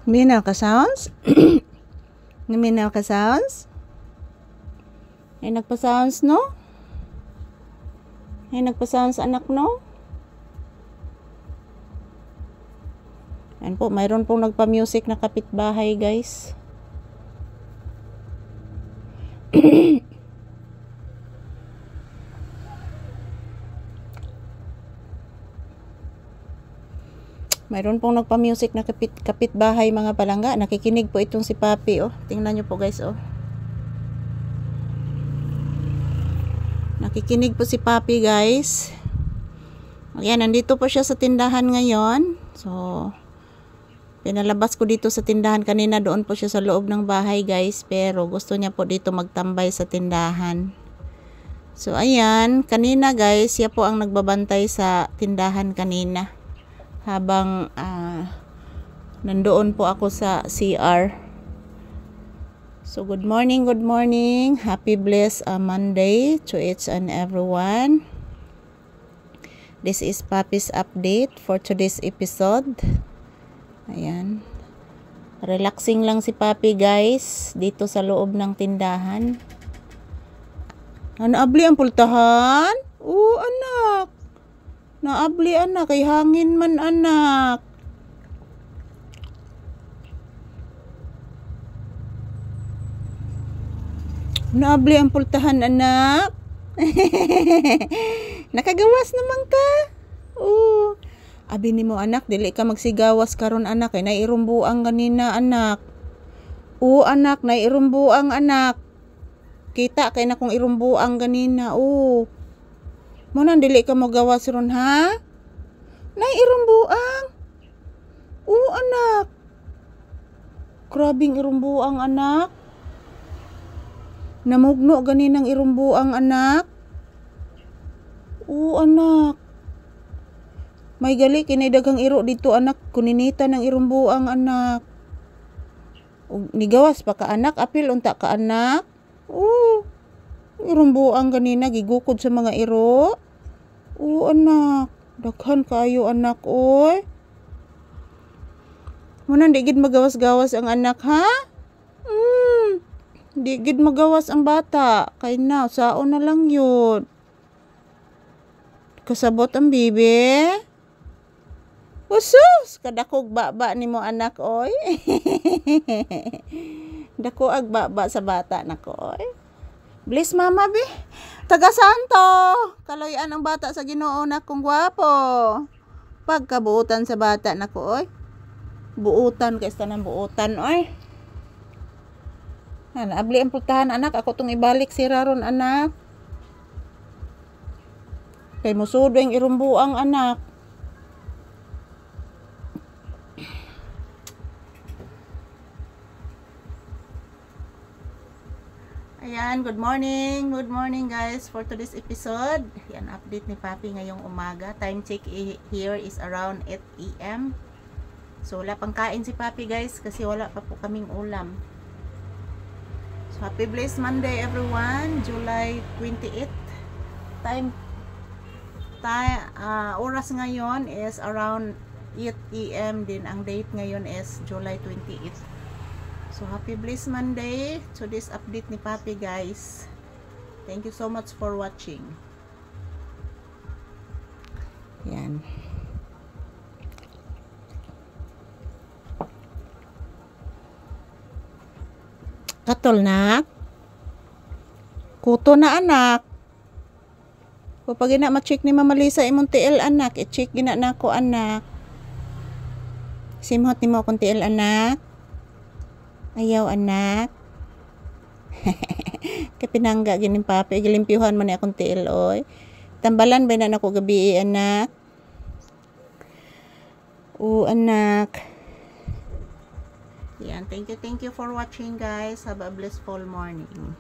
Minaw ka sounds? Minaw ka sounds? Ay nagpa-sounds no? Ay nagpa-sounds anak no? Yan po, mayroon pong nagpa-music na kapitbahay guys. Mayroon pong nagpa-music na kapitbahay mga palangga. Nakikinig po itong si Papi oh. Tingnan nyo po guys oh. Nakikinig po si Papi guys. Ayan, nandito po siya sa tindahan ngayon. So, pinalabas ko dito sa tindahan. Kanina doon po siya sa loob ng bahay guys. Pero gusto niya po dito magtambay sa tindahan. So, ayan. Kanina guys, siya po ang nagbabantay sa tindahan kanina. Habang nandoon po ako sa CR. So good morning, happy blessed Monday to each and everyone. This is Papi's update for today's episode. Ayan, relaxing lang si Papi guys dito sa loob ng tindahan. Naabli ang pultahan? Oo anak, naabli anak, kay hangin man anak. Naabli ang pultahan anak. Nakagawas naman ka. Oo. Abi nimo anak, dili ka magsigawas karon anak, kay nairumbuang ganina anak. Oo anak, nairumbuang anak. Kita kay na kung irumbuang ganina. Oo. Muna dili ka mo gawas ron ha? Nairumbuang. Oo anak. Grabing irumbuang anak. Namugno ganinang irumbuang anak. Oo anak. May gali kinay daghang iro dito anak, kuninita ng irumbuang anak. Nigawas pa ka anak, apil unta ka anak. Oo. Irumbuang ganina gigukod sa mga iro. Oo anak, daghan kayo anak oy. Muna di gid magawas-gawas ang anak ha? Di gid magawas ang bata. Kay na, saon na lang yun. Kasabot ang bibi. Usus! Kadakog baba ni mo anak, oy. Dako ag baba sa bata nako, oy. Bless mama, be. Taga Santo. Kaloyan ang bata sa Ginoo na kung gwapo. Pagkabuutan sa bata nako, oy. Buutan, kay tanang buutan, oy. Abli ang pultahan anak, ako tong ibalik si Raron anak. Kay musudo yung irumbuang anak. Ayan, good morning guys for today's episode. Yan, update ni Papi ngayong umaga. Time check here is around 8 AM. So wala pang kain si Papi guys kasi wala pa po kaming ulam. So happy blessed Monday everyone, July 28. Oras ngayon is around 8 AM din. Ang date ngayon is July 28. So happy blessed Monday to this update ni Papi guys. Thank you so much for watching. Yan. Katol na. Kuto na anak. Kapag gina ma-check ni Mama Lisa imong TL anak, i-check gina nako anak. Simhot ni mo akong TL anak. Ayaw anak. Kapinangga gining Papi, gilimpyuhan man ni akong TL oy. Tambalan ba na nako gabi anak? Oo anak. Yan, thank you for watching guys. Have a blissful morning.